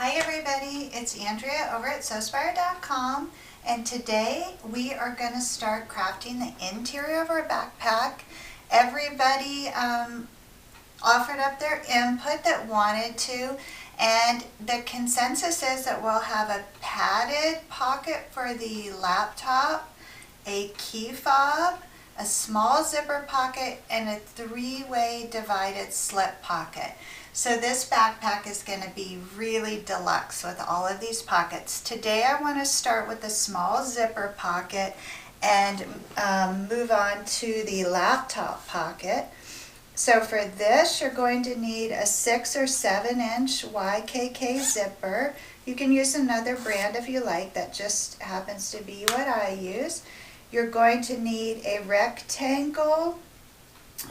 Hi everybody, it's Andrea over at Sewspire.com, and today we are going to start crafting the interior of our backpack. Everybody offered up their input that wanted to, and the consensus is that we'll have a padded pocket for the laptop, a key fob, a small zipper pocket, and a three-way divided slip pocket. So this backpack is going to be really deluxe with all of these pockets. Today I want to start with the small zipper pocket and move on to the laptop pocket. So for this you're going to need a 6 or 7 inch YKK zipper. You can use another brand if you like, that just happens to be what I use. You're going to need a rectangle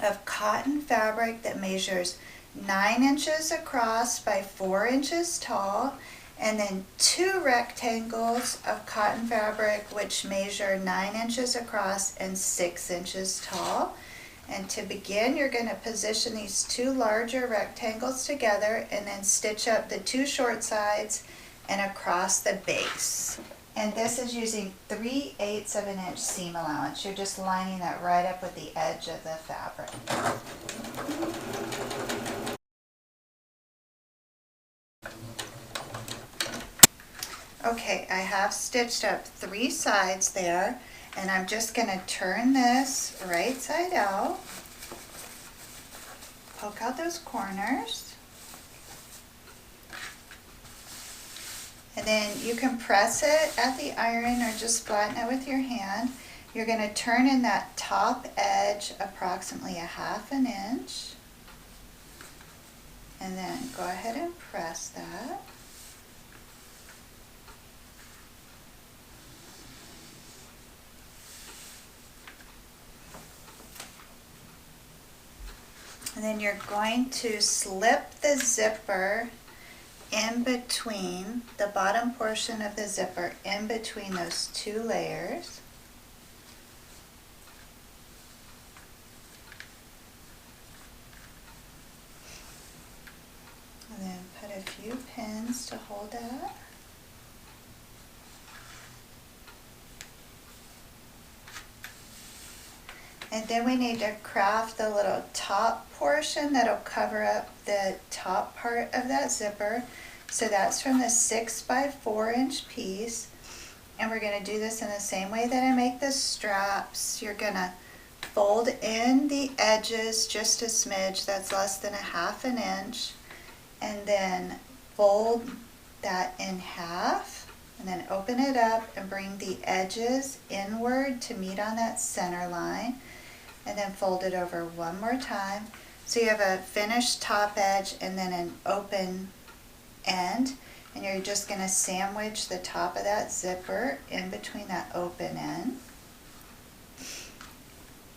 of cotton fabric that measures 9 inches across by 4 inches tall, and then 2 rectangles of cotton fabric which measure 9 inches across and 6 inches tall. And to begin, you're going to position these 2 larger rectangles together and then stitch up the 2 short sides and across the base. And this is using 3/8 of an inch seam allowance. You're just lining that right up with the edge of the fabric. Okay, I have stitched up 3 sides there, and I'm just going to turn this right side out, poke out those corners, and then you can press it at the iron or just flatten it with your hand. You're going to turn in that top edge approximately 1/2 inch, and then go ahead and press that. And then you're going to slip the zipper in between, the bottom portion of the zipper in between those 2 layers. And then put a few pins to hold that. And then we need to craft the little top portion that'll cover up the top part of that zipper. So that's from the 6 by 4 inch piece. And we're going to do this in the same way that I make the straps. You're going to fold in the edges just a smidge, that's less than 1/2 inch. And then fold that in half. And then open it up and bring the edges inward to meet on that center line. And then fold it over one more time. So you have a finished top edge and then an open end. And you're just going to sandwich the top of that zipper in between that open end.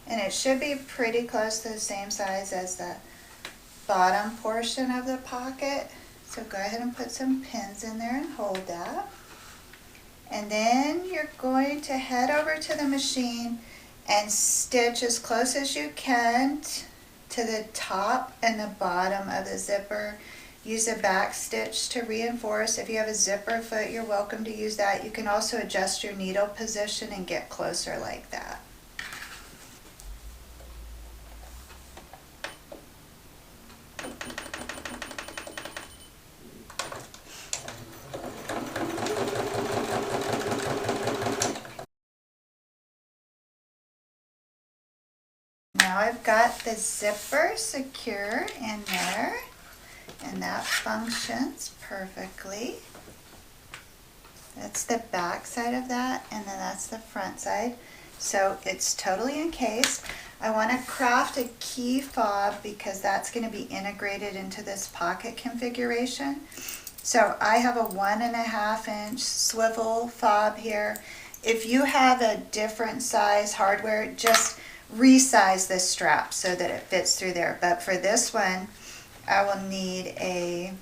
And it should be pretty close to the same size as the bottom portion of the pocket. So go ahead and put some pins in there and hold that. And then you're going to head over to the machine and stitch as close as you can to the top and the bottom of the zipper. Use a back stitch to reinforce. If you have a zipper foot, you're welcome to use that. You can also adjust your needle position and get closer like that. Now I've got the zipper secure in there, and that functions perfectly. That's the back side of that, and then that's the front side. So it's totally encased. I want to craft a key fob because that's going to be integrated into this pocket configuration. So I have a 1.5 inch swivel fob here. If you have a different size hardware, just resize this strap so that it fits through there. But for this one, I will need a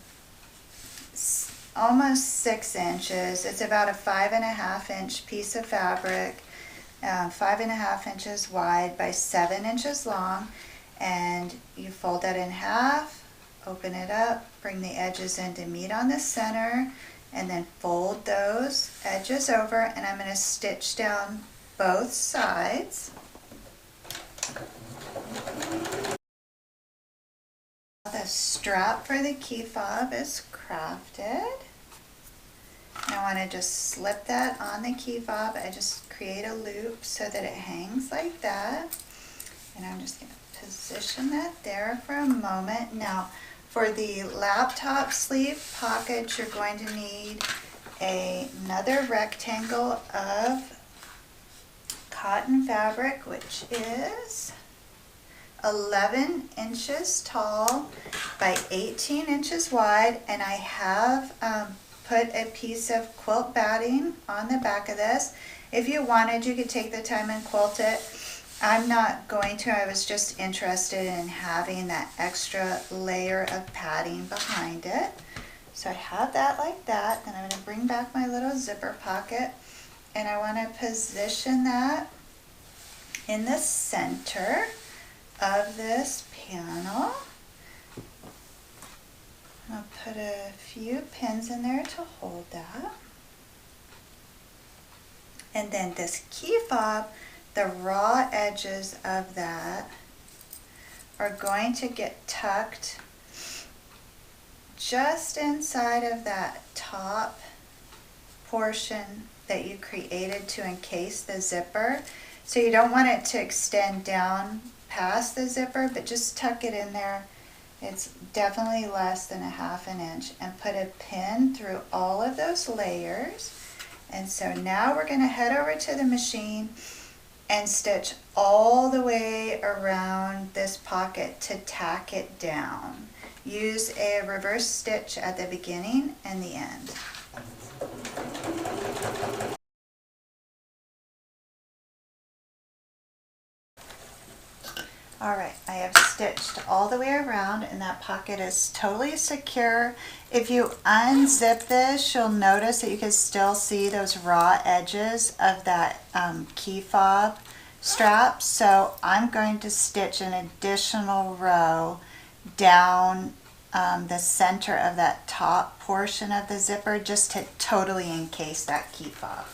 almost 6 inches. It's about a 5.5 inch piece of fabric, 5.5 inches wide by 7 inches long, and you fold that in half, open it up, bring the edges in to meet on the center, and then fold those edges over, and I'm going to stitch down both sides. The strap for the key fob is crafted. I want to just slip that on the key fob. I just create a loop so that it hangs like that. And I'm just going to position that there for a moment. Now, for the laptop sleeve pocket, you're going to need another rectangle of cotton fabric, which is 11 inches tall by 18 inches wide, and I have put a piece of quilt batting on the back of this. If you wanted, you could take the time and quilt it. I'm not going to. I was just interested in having that extra layer of padding behind it. So I have that like that. Then I'm going to bring back my little zipper pocket, and I want to position that in the center of this panel. I'll put a few pins in there to hold that. And then this key fob, the raw edges of that are going to get tucked just inside of that top portion that you created to encase the zipper. So you don't want it to extend down past the zipper, but just tuck it in there. It's definitely less than a ½ inch, and put a pin through all of those layers. And so now we're going to head over to the machine and stitch all the way around this pocket to tack it down. Use a reverse stitch at the beginning and the end. Alright, I have stitched all the way around, and that pocket is totally secure. If you unzip this, you'll notice that you can still see those raw edges of that key fob strap. So I'm going to stitch an additional row down the center of that top portion of the zipper, just to totally encase that key fob.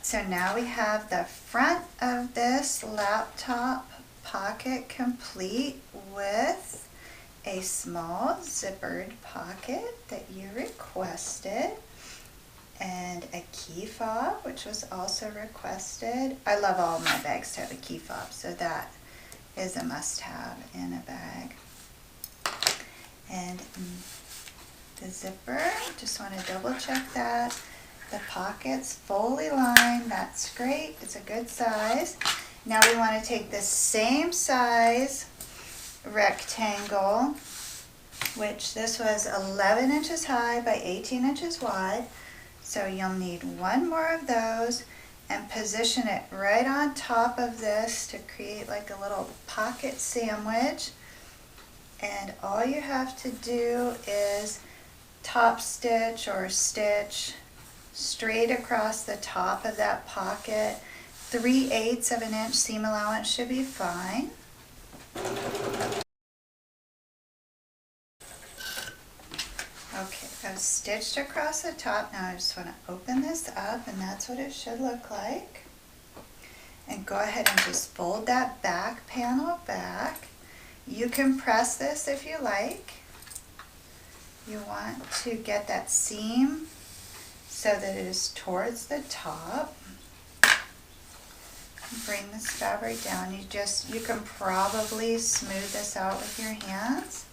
So now we have the front of this laptop pocket complete with a small zippered pocket that you requested, and a key fob, which was also requested. I love all my bags to have a key fob, so that is a must-have in a bag. And the zipper, just want to double check that. The pocket's fully lined, that's great, it's a good size. Now we want to take the same size rectangle, which this was 11 inches high by 18 inches wide. So you'll need one more of those, and position it right on top of this to create like a little pocket sandwich. And all you have to do is top stitch or stitch straight across the top of that pocket. 3/8 of an inch seam allowance should be fine. Okay, I've stitched across the top. Now I just want to open this up, and that's what it should look like. And go ahead and just fold that back panel back. You can press this if you like. You want to get that seam so that it is towards the top. Bring this fabric down. You can probably smooth this out with your hands.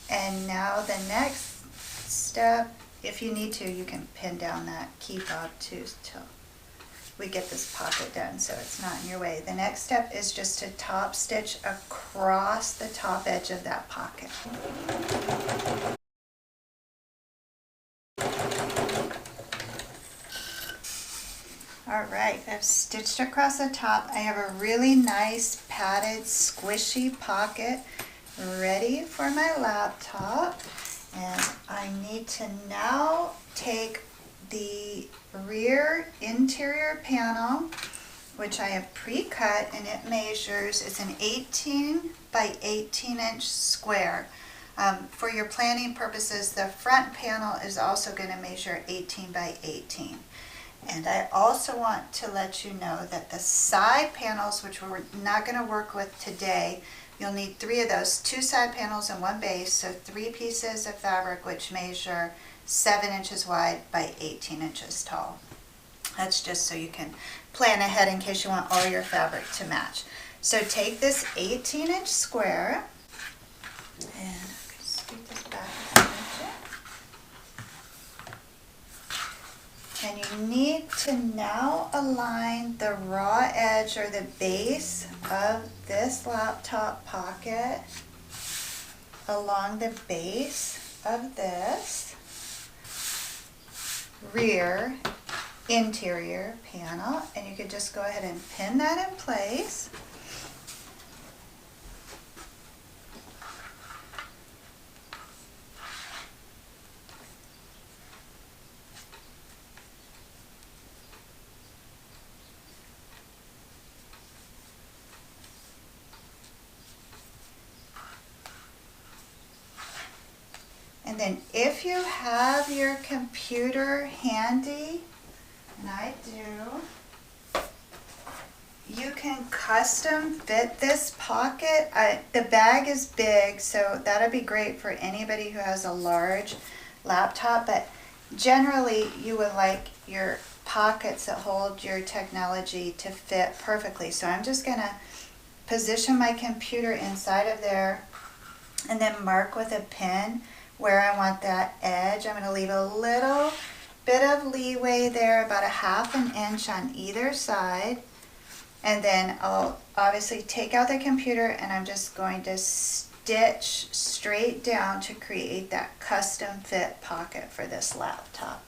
And now the next step, if you need to, you can pin down that key fob too till we get this pocket done so it's not in your way. The next step is just to top stitch across the top edge of that pocket. Alright, I've stitched across the top. I have a really nice padded squishy pocket ready for my laptop, and I need to now take the rear interior panel, which I have pre-cut, and it measures, it's an 18 by 18 inch square. For your planning purposes, the front panel is also going to measure 18 by 18. And I also want to let you know that the side panels, which we're not going to work with today, you'll need 3 of those, 2 side panels and 1 base, so 3 pieces of fabric which measure 7 inches wide by 18 inches tall. That's just so you can plan ahead in case you want all your fabric to match. So take this 18-inch square, and scoot this back a smidgen. And you need to now align the raw edge or the base of this laptop pocket along the base of this rear interior panel, and you could just go ahead and pin that in place. And then if you have your computer handy, and I do, you can custom fit this pocket. The bag is big, so that'll be great for anybody who has a large laptop, but generally you would like your pockets that hold your technology to fit perfectly. So I'm just going to position my computer inside of there and then mark with a pin where I want that edge. I'm going to leave a little bit of leeway there, about a 1/2 inch on either side, and then I'll obviously take out the computer and I'm just going to stitch straight down to create that custom fit pocket for this laptop.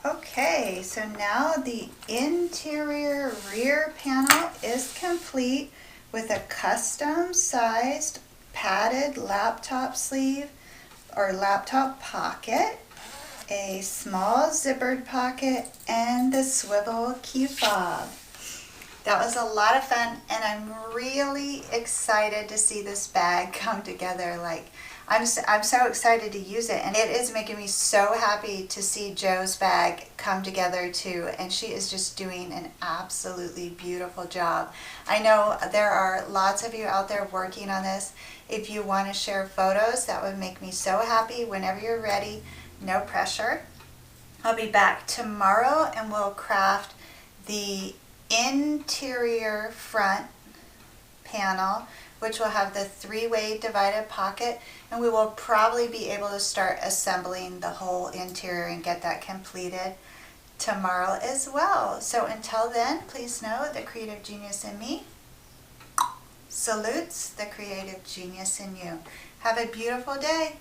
Okay, so now the interior rear panel is complete with a custom sized padded laptop sleeve or laptop pocket, a small zippered pocket, and the swivel key fob. That was a lot of fun, and I'm really excited to see this bag come together. I'm so excited to use it, and it is making me so happy to see Joe's bag come together too, and she is just doing an absolutely beautiful job. I know there are lots of you out there working on this. If you want to share photos, that would make me so happy. Whenever you're ready, no pressure. I'll be back tomorrow and we'll craft the interior front panel, which will have the 3-way divided pocket, and we will probably be able to start assembling the whole interior and get that completed tomorrow as well. So until then, please know the creative genius in me salutes the creative genius in you. Have a beautiful day.